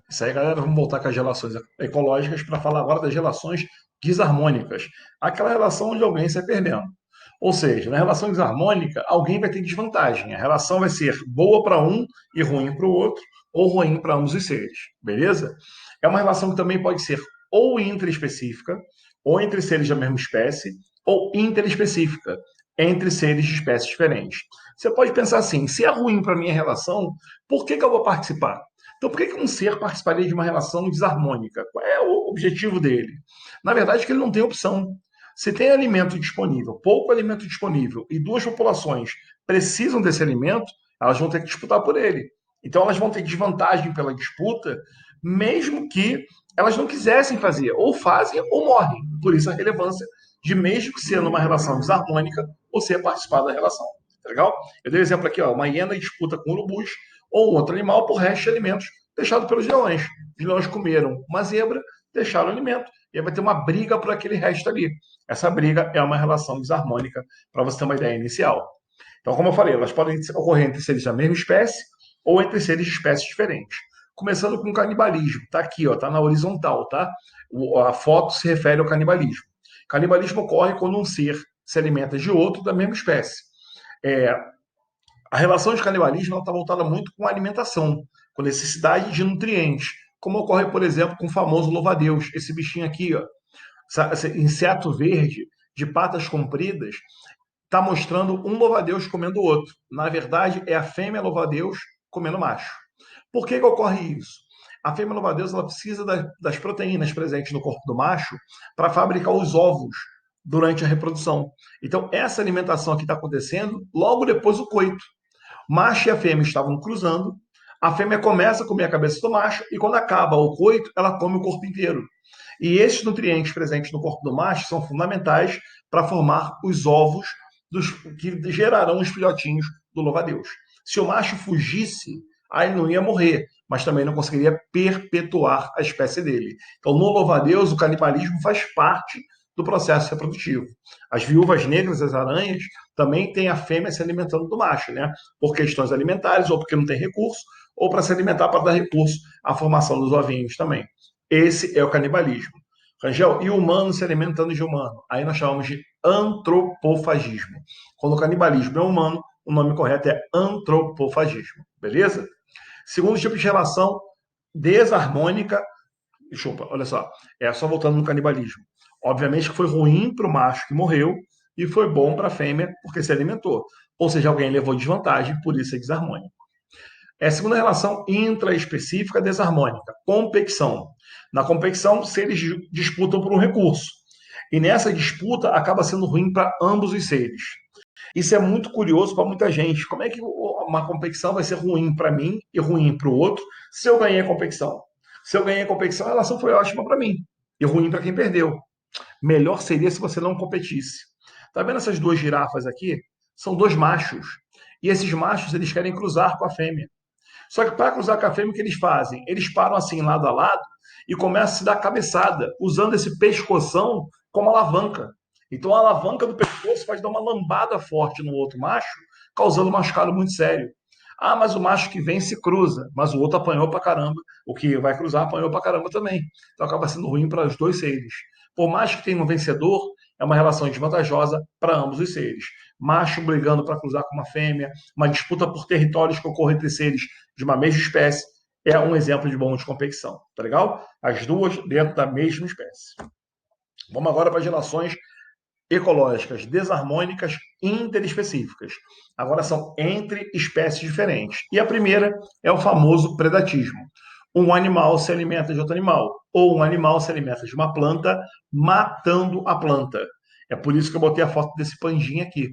Isso aí, galera, vamos voltar com as relações ecológicas para falar agora das relações desarmônicas. Aquela relação onde alguém sai perdendo. Ou seja, na relação desarmônica, alguém vai ter desvantagem. A relação vai ser boa para um e ruim para o outro, ou ruim para ambos os seres. Beleza? É uma relação que também pode ser ou intraespecífica, ou entre seres da mesma espécie, ou interespecífica, entre seres de espécies diferentes. Você pode pensar assim: se é ruim para a minha relação, por que eu vou participar? Então, por que um ser participaria de uma relação desarmônica? Qual é o objetivo dele? Na verdade, é que ele não tem opção. Se tem alimento disponível, pouco alimento disponível, e duas populações precisam desse alimento, elas vão ter que disputar por ele. Então, elas vão ter desvantagem pela disputa, mesmo que elas não quisessem fazer, ou fazem ou morrem. Por isso a relevância de, mesmo que sendo uma relação desarmônica, você participar da relação. Tá legal? Eu dei um exemplo aqui, ó, uma hiena disputa com urubus, ou um outro animal por resto de alimentos deixado pelos leões. Os leões comeram uma zebra, deixaram o alimento, e aí vai ter uma briga por aquele resto ali. Essa briga é uma relação desarmônica, para você ter uma ideia inicial. Então, como eu falei, elas podem ocorrer entre seres da mesma espécie ou entre seres de espécies diferentes. Começando com o canibalismo, tá aqui, ó, tá na horizontal, tá? A foto se refere ao canibalismo. Canibalismo ocorre quando um ser se alimenta de outro da mesma espécie. É, a relação de canibalismo está voltada muito com a alimentação, com necessidade de nutrientes, como ocorre, por exemplo, com o famoso louva-a-Deus, esse bichinho aqui, ó, esse inseto verde de patas compridas, está mostrando um louva-a-Deus comendo o outro. Na verdade, é a fêmea louva-a-Deus comendo o macho. Por que ocorre isso? A fêmea louva-a-Deus ela precisa das proteínas presentes no corpo do macho para fabricar os ovos durante a reprodução. Então, essa alimentação aqui está acontecendo logo depois do coito. Macho e a fêmea estavam cruzando, a fêmea começa a comer a cabeça do macho e quando acaba o coito, ela come o corpo inteiro. E esses nutrientes presentes no corpo do macho são fundamentais para formar os ovos que gerarão os filhotinhos do louva-a-Deus. Se o macho fugisse, aí ele não ia morrer, mas também não conseguiria perpetuar a espécie dele. Então, no louva-a-Deus, o canibalismo faz parte do processo reprodutivo. As viúvas negras, as aranhas, também têm a fêmea se alimentando do macho, né? Por questões alimentares, ou porque não tem recurso, ou para se alimentar para dar recurso à formação dos ovinhos também. Esse é o canibalismo. Rangel, e o humano se alimentando de humano? Aí nós chamamos de antropofagismo. Quando o canibalismo é humano, o nome correto é antropofagismo. Beleza? Segundo tipo de relação desarmônica, desculpa, olha só, é só voltando no canibalismo. Obviamente que foi ruim para o macho que morreu e foi bom para a fêmea porque se alimentou. Ou seja, alguém levou desvantagem, por isso é desarmônico. É a segunda relação intraespecífica desarmônica, competição. Na competição, seres disputam por um recurso. E nessa disputa acaba sendo ruim para ambos os seres. Isso é muito curioso para muita gente. Como é que uma competição vai ser ruim para mim e ruim para o outro se eu ganhei a competição? Se eu ganhei a competição, a relação foi ótima para mim e ruim para quem perdeu. Melhor seria se você não competisse. Tá vendo essas duas girafas aqui? São dois machos. E esses machos, eles querem cruzar com a fêmea. Só que para cruzar com a fêmea, o que eles fazem? Eles param assim, lado a lado, e começam a se dar cabeçada, usando esse pescoção como alavanca. Então a alavanca do pescoço faz dar uma lambada forte no outro macho, causando um machucado muito sério. Ah, mas o macho que vem se cruza, mas o outro apanhou pra caramba. O que vai cruzar apanhou pra caramba também. Então acaba sendo ruim para os dois seres. Por mais que tenha um vencedor, é uma relação desvantajosa para ambos os seres. Macho brigando para cruzar com uma fêmea, uma disputa por territórios que ocorre entre seres de uma mesma espécie, é um exemplo de bom de competição. Tá legal? As duas dentro da mesma espécie. Vamos agora para as relações ecológicas desarmônicas interespecíficas. Agora são entre espécies diferentes. E a primeira é o famoso predatismo. Um animal se alimenta de outro animal, ou um animal se alimenta de uma planta, matando a planta. É por isso que eu botei a foto desse pandinha aqui.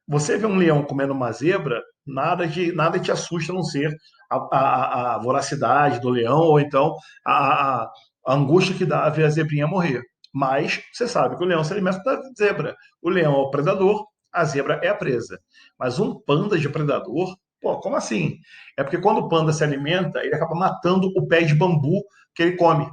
Você vê um leão comendo uma zebra, nada te assusta a não ser a voracidade do leão, ou então a, a, a angústia que dá a ver a zebrinha morrer. Mas você sabe que o leão se alimenta da zebra. O leão é o predador, a zebra é a presa. Mas um panda de predador, pô, como assim? É porque quando o panda se alimenta, ele acaba matando o pé de bambu que ele come.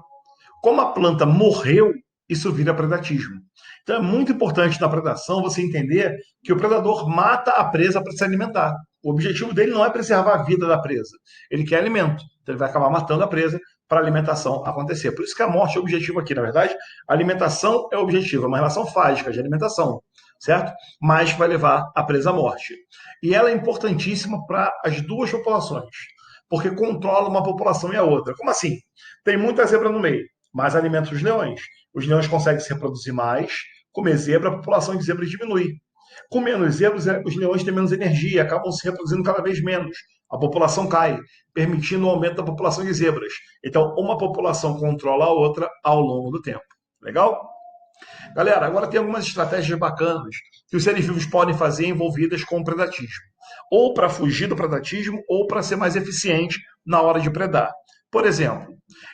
Como a planta morreu, isso vira predatismo. Então é muito importante na predação você entender que o predador mata a presa para se alimentar. O objetivo dele não é preservar a vida da presa, ele quer alimento. Então ele vai acabar matando a presa para a alimentação acontecer. Por isso que a morte é o objetivo aqui, na verdade. A alimentação é o objetivo, é uma relação fágica de alimentação, certo? Mas vai levar a presa à morte. E ela é importantíssima para as duas populações, porque controla uma população e a outra. Como assim? Tem muita zebra no meio, mas alimenta os leões. Os leões conseguem se reproduzir mais, comer zebra, a população de zebras diminui. Com menos zebras, os leões têm menos energia, acabam se reproduzindo cada vez menos. A população cai, permitindo o aumento da população de zebras. Então, uma população controla a outra ao longo do tempo. Legal? Galera, agora tem algumas estratégias bacanas que os seres vivos podem fazer envolvidas com o predatismo. Ou para fugir do predatismo, ou para ser mais eficiente na hora de predar. Por exemplo,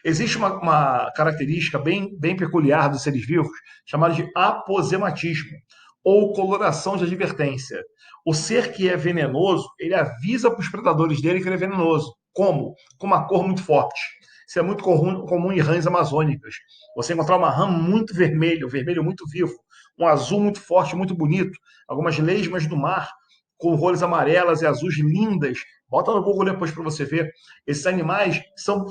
existe uma característica bem peculiar dos seres vivos, chamada de aposematismo, ou coloração de advertência. O ser que é venenoso, ele avisa para os predadores dele que ele é venenoso. Como? Com uma cor muito forte. Isso é muito comum em rãs amazônicas. Você encontrar uma rã muito vermelha, um vermelho muito vivo, um azul muito forte, muito bonito, algumas lesmas do mar com cores amarelas e azuis lindas. Bota no Google depois para você ver. Esses animais são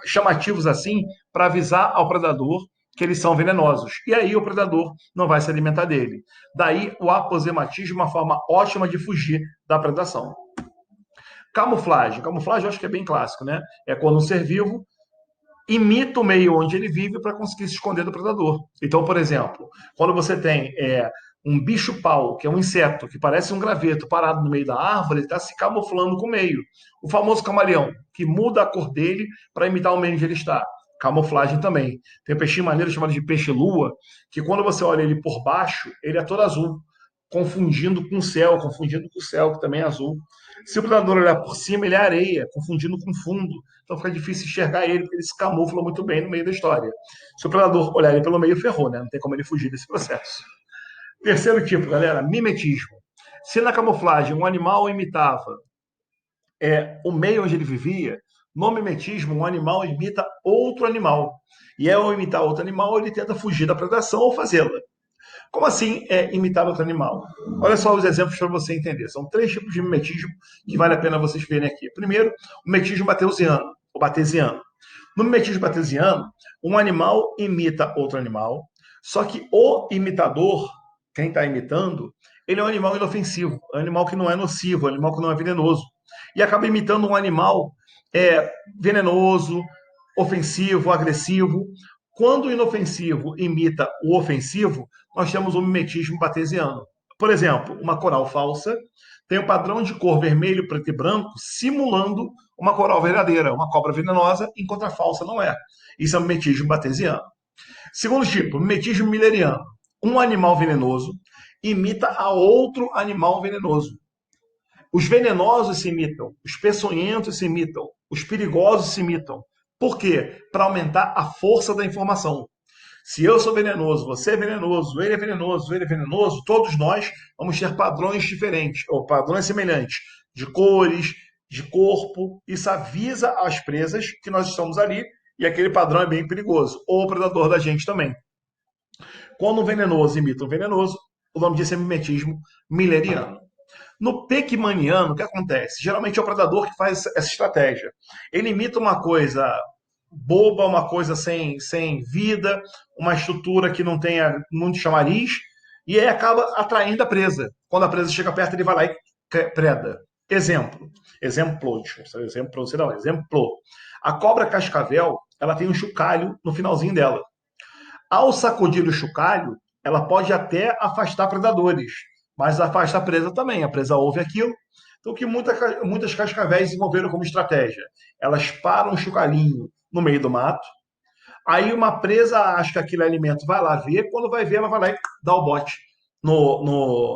chamativos assim para avisar ao predador que eles são venenosos. E aí o predador não vai se alimentar dele. Daí o aposematismo é uma forma ótima de fugir da predação. Camuflagem. Camuflagem eu acho que é bem clássico, né? É quando um ser vivo imita o meio onde ele vive para conseguir se esconder do predador. Então, por exemplo, quando você tem um bicho-pau, que é um inseto, que parece um graveto parado no meio da árvore, ele está se camuflando com o meio. O famoso camaleão, que muda a cor dele para imitar o meio onde ele está. Camuflagem também. Tem um peixinho maneiro chamado de peixe-lua, que quando você olha ele por baixo, ele é todo azul, confundindo com o céu, que também é azul. Se o predador olhar por cima, ele é areia, confundindo com fundo. Então fica difícil enxergar ele, porque ele se camufla muito bem no meio da história. Se o predador olhar ele pelo meio, ferrou, né? Não tem como ele fugir desse processo. Terceiro tipo, galera, mimetismo. Se na camuflagem um animal imitava o meio onde ele vivia, no mimetismo um animal imita outro animal. E ao imitar outro animal, ele tenta fugir da predação ou fazê-la. Como assim imitar outro animal? Olha só os exemplos para você entender. São 3 tipos de mimetismo que vale a pena vocês verem aqui. Primeiro, o mimetismo batesiano, ou batesiano. No mimetismo batesiano, um animal imita outro animal, só que o imitador, quem está imitando, ele é um animal inofensivo, é um animal que não é nocivo, é um animal que não é venenoso. E acaba imitando um animal venenoso, ofensivo, agressivo. Quando o inofensivo imita o ofensivo, nós temos o mimetismo batesiano. Por exemplo, uma coral falsa tem um padrão de cor vermelho, preto e branco, simulando uma coral verdadeira, uma cobra venenosa, enquanto a falsa não é. Isso é o mimetismo batesiano. Segundo tipo, mimetismo milleriano. Um animal venenoso imita a outro animal venenoso. Os venenosos se imitam, os peçonhentos se imitam, os perigosos se imitam. Por quê? Para aumentar a força da informação. Se eu sou venenoso, você é venenoso, ele é venenoso, ele é venenoso, todos nós vamos ter padrões diferentes, ou padrões semelhantes, de cores, de corpo. Isso avisa às presas que nós estamos ali e aquele padrão é bem perigoso. Ou o predador da gente também. Quando um venenoso imita um venenoso, o nome disso é mimetismo milleriano. No Pac-Maniano, o que acontece? Geralmente é o predador que faz essa estratégia. Ele imita uma coisa boba, uma coisa sem vida, uma estrutura que não tenha muito chamariz, e aí acaba atraindo a presa. Quando a presa chega perto, ele vai lá e preda. Exemplo. Exemplo. Exemplo. Não, exemplo. A cobra cascavel, ela tem um chocalho no finalzinho dela. Ao sacudir o chocalho, ela pode até afastar predadores, mas afasta a presa também. A presa ouve aquilo. Então, o que muitas cascavéis desenvolveram como estratégia? Elas param o chocalhinho no meio do mato, aí uma presa acha que aquele alimento vai lá ver, quando vai ver, ela vai lá e dá o bote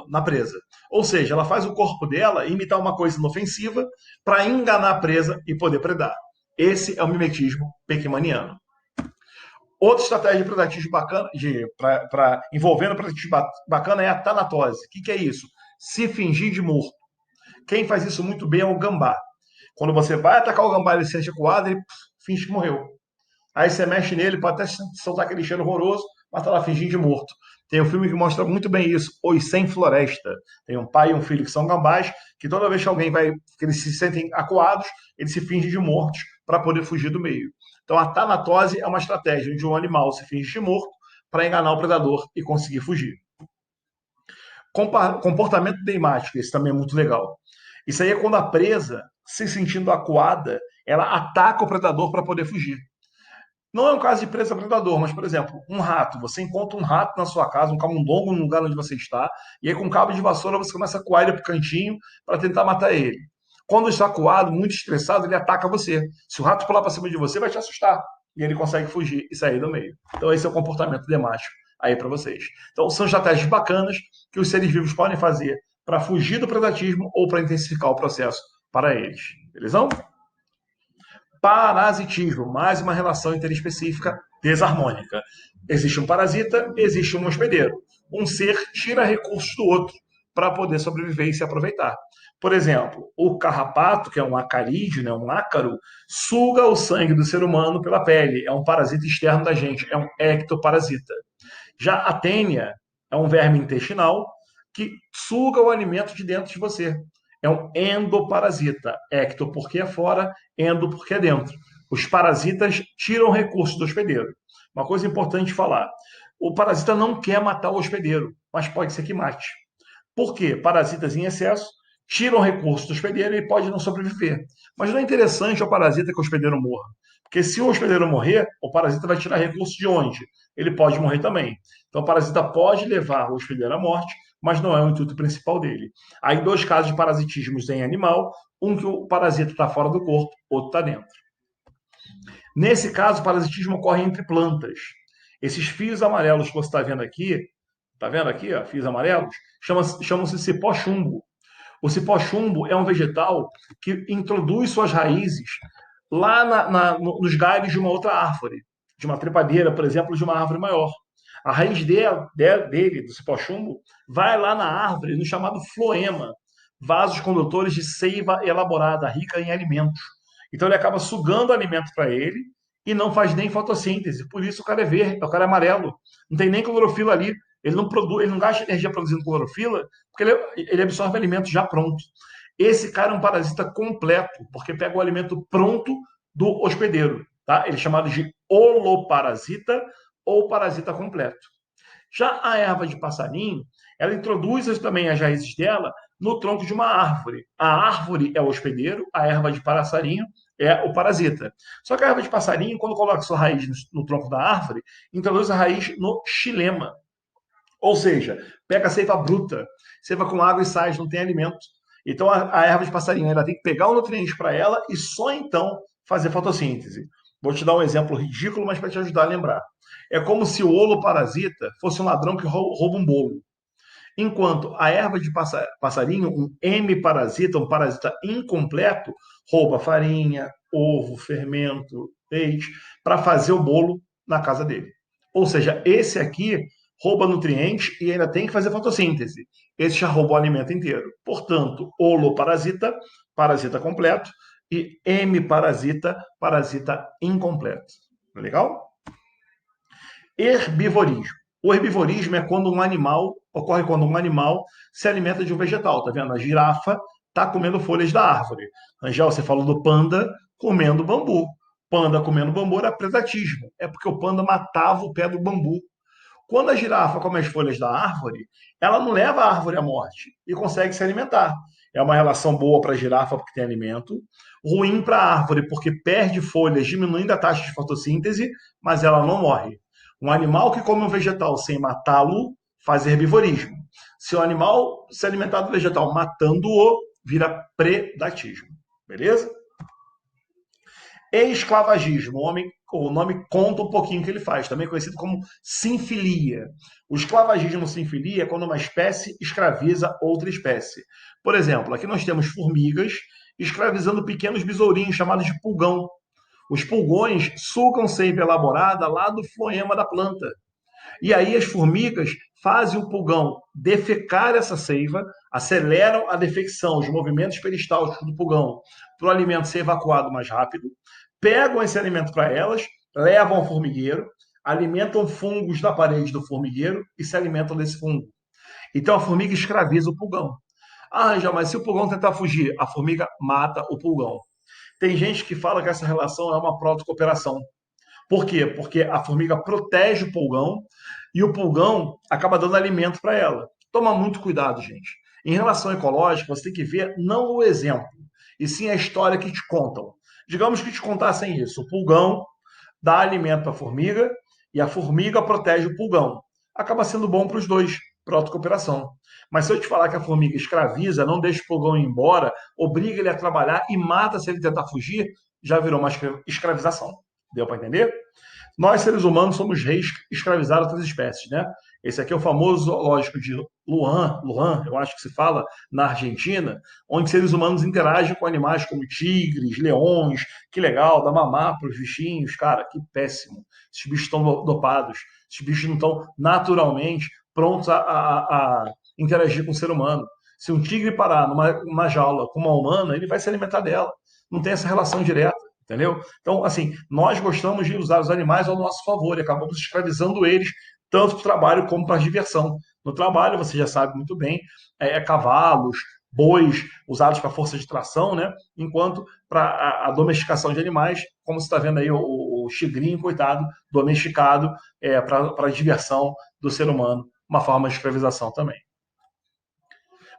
na presa. Ou seja, ela faz o corpo dela imitar uma coisa inofensiva para enganar a presa e poder predar. Esse é o mimetismo pequimaniano. Outra estratégia de predatismo bacana, envolvendo predatismo bacana, é a tanatose. O que é isso? Se fingir de morto. Quem faz isso muito bem é o gambá. Quando você vai atacar o gambá, ele se sente acuado, ele finge que morreu. Aí você mexe nele, pode até soltar aquele cheiro horroroso, mas tá lá fingindo de morto. Tem um filme que mostra muito bem isso, Os Sem Floresta. Tem um pai e um filho que são gambás, que toda vez que alguém vai, que eles se sentem acuados, eles se fingem de mortos para poder fugir do meio. Então, a tanatose é uma estratégia onde um animal se finge de morto para enganar o predador e conseguir fugir. Comportamento deimático, esse também é muito legal. Isso aí é quando a presa, se sentindo acuada, ela ataca o predador para poder fugir. Não é um caso de presa predador, mas, por exemplo, um rato. Você encontra um rato na sua casa, um camundongo no lugar onde você está, e aí com um cabo de vassoura você começa a coar ele para o cantinho para tentar matar ele. Quando está acuado, muito estressado, ele ataca você. Se o rato pular para cima de você, vai te assustar. E ele consegue fugir e sair do meio. Então esse é o comportamento demático aí para vocês. Então são estratégias bacanas que os seres vivos podem fazer para fugir do predatismo ou para intensificar o processo para eles. Beleza? Parasitismo, mais uma relação interespecífica desarmônica. Existe um parasita, existe um hospedeiro. Um ser tira recursos do outro para poder sobreviver e se aproveitar. Por exemplo, o carrapato, que é um acarídeo, né, um ácaro, suga o sangue do ser humano pela pele. É um parasita externo da gente, é um ectoparasita. Já a tênia é um verme intestinal que suga o alimento de dentro de você. É um endoparasita. Ecto porque é fora, endo porque é dentro. Os parasitas tiram recursos do hospedeiro. Uma coisa importante falar: o parasita não quer matar o hospedeiro, mas pode ser que mate. Por quê? Parasitas em excesso tiram recursos do hospedeiro e ele pode não sobreviver. Mas não é interessante ao parasita que o hospedeiro morra. Porque se o hospedeiro morrer, o parasita vai tirar recursos de onde? Ele pode morrer também. Então o parasita pode levar o hospedeiro à morte, mas não é o intuito principal dele. Aí dois casos de parasitismo em animal, um que o parasita está fora do corpo, outro está dentro. Nesse caso, o parasitismo ocorre entre plantas. Esses fios amarelos que você está vendo aqui, ó, fios amarelos, chamam-se cipó-chumbo. O cipó-chumbo é um vegetal que introduz suas raízes lá nos galhos de uma outra árvore, de uma trepadeira, por exemplo, de uma árvore maior. A raiz dele, do cipó-chumbo, vai lá na árvore no chamado floema, vasos condutores de seiva elaborada, rica em alimentos. Então ele acaba sugando alimento para ele e não faz nem fotossíntese. Por isso o cara é verde, o cara é amarelo. Não tem nem clorofila ali. Ele não produz, ele não gasta energia produzindo clorofila, porque ele absorve alimento já pronto. Esse cara é um parasita completo, porque pega o alimento pronto do hospedeiro. Tá? Ele é chamado de holoparasita ou parasita completo. Já a erva de passarinho, ela introduz também as raízes dela no tronco de uma árvore. A árvore é o hospedeiro, a erva de passarinho é o parasita. Só que a erva de passarinho, quando coloca sua raiz no tronco da árvore, introduz a raiz no xilema. Ou seja, pega a seiva bruta, seiva com água e sais, não tem alimento. Então a erva de passarinho ela tem que pegar o nutriente para ela e só então fazer fotossíntese. Vou te dar um exemplo ridículo, mas para te ajudar a lembrar. É como se o holoparasita fosse um ladrão que rouba um bolo. Enquanto a erva de passarinho, um M-parasita, um parasita incompleto, rouba farinha, ovo, fermento, leite, para fazer o bolo na casa dele. Ou seja, esse aqui rouba nutrientes e ainda tem que fazer fotossíntese. Esse já roubou o alimento inteiro. Portanto, holoparasita, parasita completo, e M-parasita, parasita incompleto. Legal? Herbivorismo. O herbivorismo é quando ocorre quando um animal se alimenta de um vegetal. Tá vendo? A girafa está comendo folhas da árvore. Angel, você falou do panda comendo bambu. Panda comendo bambu era predatismo. É porque o panda matava o pé do bambu. Quando a girafa come as folhas da árvore, ela não leva a árvore à morte e consegue se alimentar. É uma relação boa para a girafa porque tem alimento, ruim para a árvore porque perde folhas, diminuindo a taxa de fotossíntese, mas ela não morre. Um animal que come um vegetal sem matá-lo faz herbivorismo. Se o animal se alimentar do vegetal matando-o, vira predatismo. Beleza? Esclavagismo, o nome conta um pouquinho o que ele faz, também conhecido como sinfilia. O esclavagismo sinfilia é quando uma espécie escraviza outra espécie. Por exemplo, aqui nós temos formigas escravizando pequenos besourinhos chamados de pulgão. Os pulgões sugam seiva elaborada lá do floema da planta. E aí as formigas fazem o pulgão defecar essa seiva, aceleram a defecção, os movimentos peristálticos do pulgão, para o alimento ser evacuado mais rápido, pegam esse alimento para elas, levam ao formigueiro, alimentam fungos da parede do formigueiro e se alimentam desse fungo. Então a formiga escraviza o pulgão. Ah, já, mas se o pulgão tentar fugir, a formiga mata o pulgão. Tem gente que fala que essa relação é uma protocooperação. Por quê? Porque a formiga protege o pulgão e o pulgão acaba dando alimento para ela. Toma muito cuidado, gente. Em relação ecológica, você tem que ver não o exemplo, e sim a história que te contam. Digamos que te contassem isso: o pulgão dá alimento para a formiga e a formiga protege o pulgão. Acaba sendo bom para os dois, protocooperação. Mas se eu te falar que a formiga escraviza, não deixa o pulgão ir embora, obriga ele a trabalhar e mata se ele tentar fugir, já virou uma escravização. Deu para entender? Nós, seres humanos, somos reis escravizados a outras espécies, né? Esse aqui é o famoso zoológico de Luan, eu acho que se fala, na Argentina, onde seres humanos interagem com animais como tigres, leões, que legal, dá mamar para os bichinhos, cara, que péssimo. Esses bichos estão dopados, esses bichos não estão naturalmente prontos a interagir com o ser humano. Se um tigre parar numa jaula com uma humana, ele vai se alimentar dela. Não tem essa relação direta. Entendeu? Então, assim, nós gostamos de usar os animais ao nosso favor e acabamos escravizando eles, tanto para o trabalho como para a diversão. No trabalho, você já sabe muito bem, cavalos, bois usados para força de tração, né? Enquanto para a domesticação de animais, como você está vendo aí, o tigrinho, coitado, domesticado para a diversão do ser humano, uma forma de escravização também.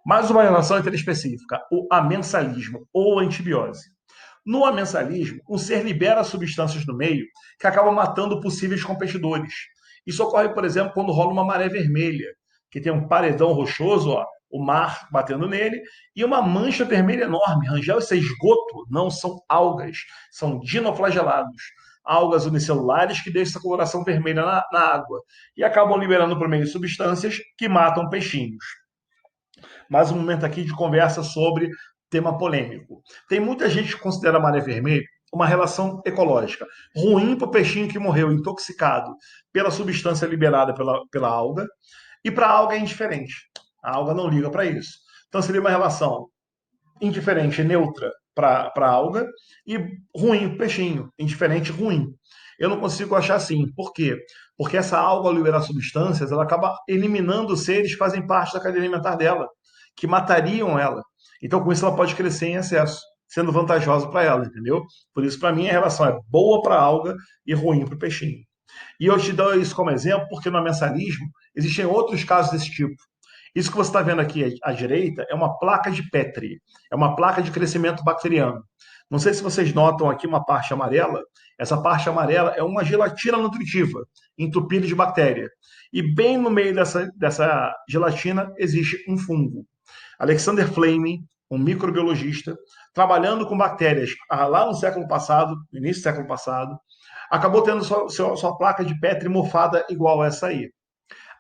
Mais uma relação interespecífica, o amensalismo ou antibiose. No amensalismo, o ser libera substâncias no meio que acabam matando possíveis competidores. Isso ocorre, por exemplo, quando rola uma maré vermelha, que tem um paredão rochoso, ó, o mar batendo nele, e uma mancha vermelha enorme. Rangel, isso é esgoto, não são algas, são dinoflagelados. Algas unicelulares que deixam essa coloração vermelha na água e acabam liberando por meio substâncias que matam peixinhos. Mais um momento aqui de conversa sobre tema polêmico. Tem muita gente que considera a maré vermelha uma relação ecológica ruim para o peixinho que morreu intoxicado pela substância liberada pela alga, e para a alga é indiferente. A alga não liga para isso. Então seria uma relação indiferente, neutra para a alga e ruim para o peixinho, indiferente, ruim. Eu não consigo achar assim. Por quê? Porque essa alga, ao liberar substâncias, ela acaba eliminando seres que fazem parte da cadeia alimentar dela, que matariam ela. Então, com isso, ela pode crescer em excesso, sendo vantajosa para ela, entendeu? Por isso, para mim, a relação é boa para a alga e ruim para o peixinho. E eu te dou isso como exemplo porque no amensalismo existem outros casos desse tipo. Isso que você está vendo aqui à direita é uma placa de Petri, é uma placa de crescimento bacteriano. Não sei se vocês notam aqui uma parte amarela. Essa parte amarela é uma gelatina nutritiva, entupida de bactéria. E bem no meio dessa gelatina existe um fungo. Alexander Fleming, um microbiologista, trabalhando com bactérias lá no século passado, no início do século passado, acabou tendo sua placa de Petri mofada igual essa aí.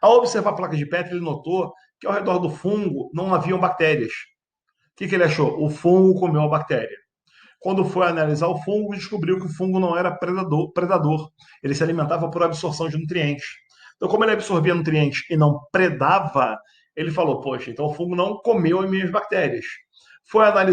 Ao observar a placa de Petri, ele notou que ao redor do fungo não haviam bactérias. O que ele achou? O fungo comeu a bactéria. Quando foi analisar o fungo, descobriu que o fungo não era predador. Ele se alimentava por absorção de nutrientes. Então, como ele absorvia nutrientes e não predava, ele falou, poxa, então o fungo não comeu as minhas bactérias. Foi analisar